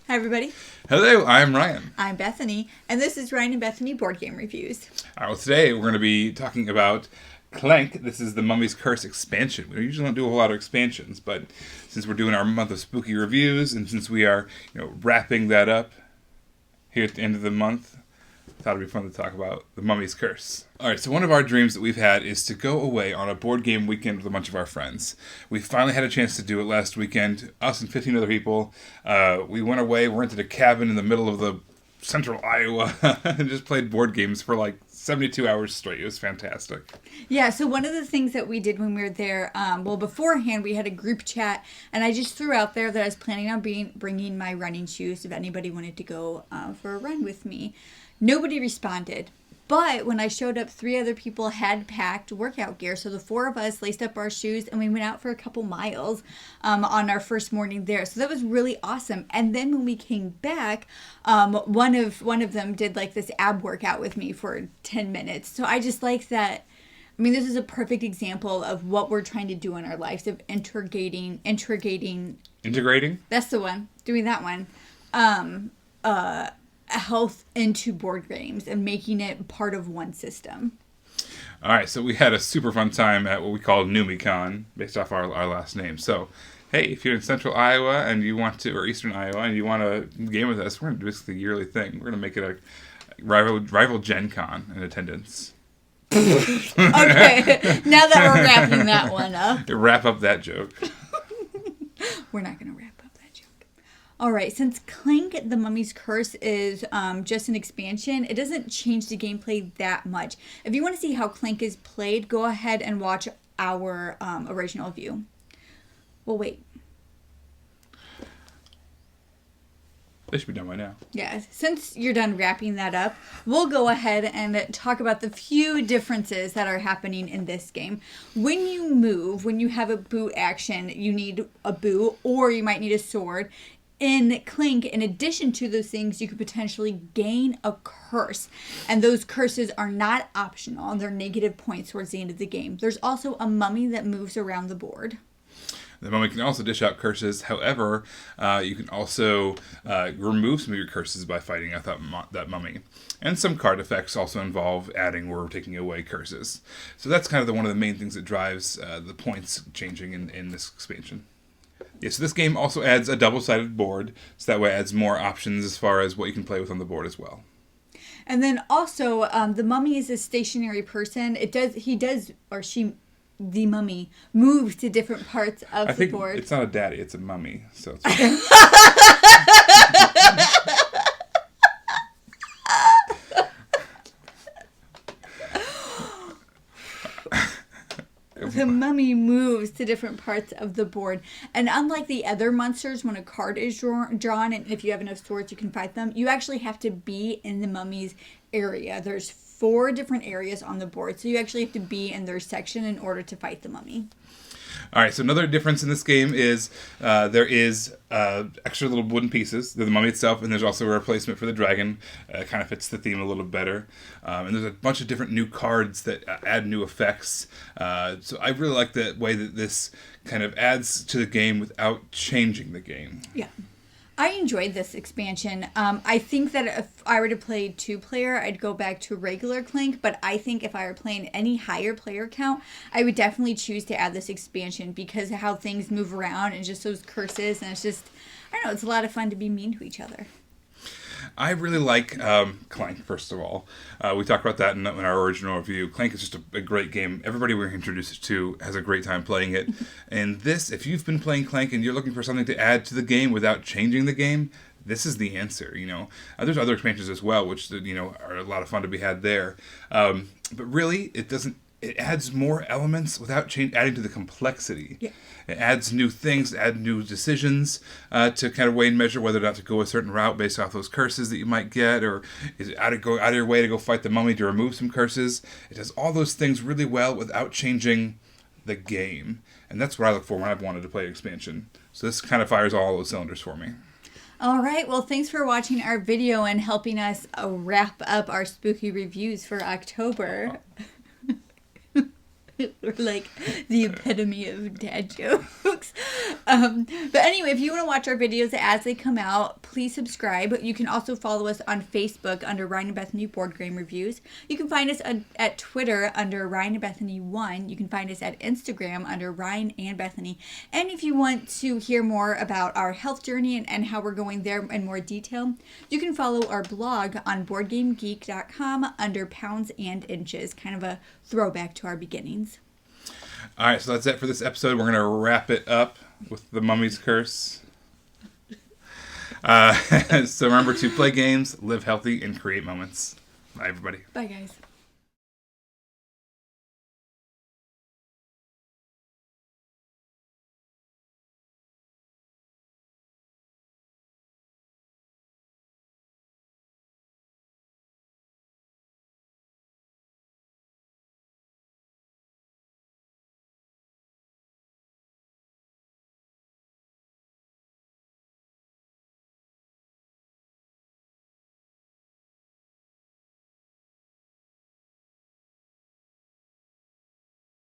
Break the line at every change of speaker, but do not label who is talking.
Hi, everybody.
Hello, I'm Ryan.
I'm Bethany, and this is Ryan and Bethany Board Game Reviews.
All right, well, today we're going to be talking about Clank. This is the Mummy's Curse expansion. We usually don't do a whole lot of expansions, but since we're doing our month of spooky reviews, and since we are, wrapping that up here at the end of the month, I thought it'd be fun to talk about the Mummy's Curse. All right, so one of our dreams that we've had is to go away on a board game weekend with a bunch of our friends. We finally had a chance to do it last weekend. Us and 15 other people. We went away, rented a cabin in the middle of the central Iowa, and just played board games for like 72 hours straight. It was fantastic.
Yeah, so one of the things that we did when we were there, beforehand we had a group chat, and I just threw out there that I was planning on bringing my running shoes if anybody wanted to go for a run with me. Nobody responded. But when I showed up, 3 other people had packed workout gear. So the 4 of us laced up our shoes and we went out for a couple miles on our first morning there. So that was really awesome. And then when we came back, one of them did like this ab workout with me for 10 minutes. So I just like that. I mean, this is a perfect example of what we're trying to do in our lives, of integrating. That's the one. Doing that one. Health into board games and making it part of one system.
All right, so we had a super fun time at what we call NewMeCon, based off our last name. So, hey, if you're in central Iowa and you want to, or eastern Iowa, and you want to game with us, we're going to do this a yearly thing. We're going to make it a rival Gen Con in attendance.
Okay, now that we're wrapping that one up.
Wrap up that joke.
We're not going to wrap up that joke. All right, since Clank, the Mummy's Curse is just an expansion, it doesn't change the gameplay that much. If you want to see how Clank is played, go ahead and watch our original view. Well, wait.
They should be done by now.
Yeah, since you're done wrapping that up, we'll go ahead and talk about the few differences that are happening in this game. When you move, when you have a boot action, you need a boot, or you might need a sword. In Clank, in addition to those things, you could potentially gain a curse. And those curses are not optional. They're negative points towards the end of the game. There's also a mummy that moves around the board.
The mummy can also dish out curses. However, you can also remove some of your curses by fighting out that mummy. And some card effects also involve adding or taking away curses. So that's kind of one of the main things that drives the points changing in this expansion. Yeah, so this game also adds a double-sided board, so that way it adds more options as far as what you can play with on the board as well.
And then also, the mummy is a stationary person. The mummy moves to different parts of the board.
It's not a daddy, it's a mummy. So it's
The mummy moves to different parts of the board. And unlike the other monsters, when a card is drawn, and if you have enough swords, you can fight them, you actually have to be in the mummy's area. There's 4 different areas on the board, so you actually have to be in their section in order to fight the mummy.
All right, so another difference in this game is there is extra little wooden pieces. They're the mummy itself, and there's also a replacement for the dragon. Kind of fits the theme a little better. And there's a bunch of different new cards that add new effects. So I really like the way that this kind of adds to the game without changing the game.
Yeah. I enjoyed this expansion. I think that if I were to play 2-player, I'd go back to regular Clank, but I think if I were playing any higher player count, I would definitely choose to add this expansion because of how things move around and just those curses, and it's just, I don't know, it's a lot of fun to be mean to each other.
I really like Clank, first of all. We talked about that in our original review. Clank is just a great game. Everybody we're introduced to has a great time playing it. And this, if you've been playing Clank and you're looking for something to add to the game without changing the game, this is the answer, There's other expansions as well, which, are a lot of fun to be had there. But really, it adds more elements without adding to the complexity. Yeah. It adds new things, add new decisions to kind of weigh and measure whether or not to go a certain route based off those curses that you might get, or is it out of your way to go fight the mummy to remove some curses. It does all those things really well without changing the game. And that's what I look for when I've wanted to play an expansion. So this kind of fires all those cylinders for me.
All right, well, thanks for watching our video and helping us wrap up our spooky reviews for October. We're like the epitome of dad jokes. But anyway, if you want to watch our videos as they come out, please subscribe. You can also follow us on Facebook under Ryan and Bethany Board Game Reviews. You can find us at Twitter under Ryan and Bethany 1. You can find us at Instagram under Ryan and Bethany. And if you want to hear more about our health journey and how we're going there in more detail, you can follow our blog on BoardGameGeek.com under Pounds and Inches, kind of a throwback to our beginnings.
All right, so that's it for this episode. We're going to wrap it up with the Mummy's Curse. So remember to play games, live healthy, and create moments. Bye, everybody.
Bye, guys.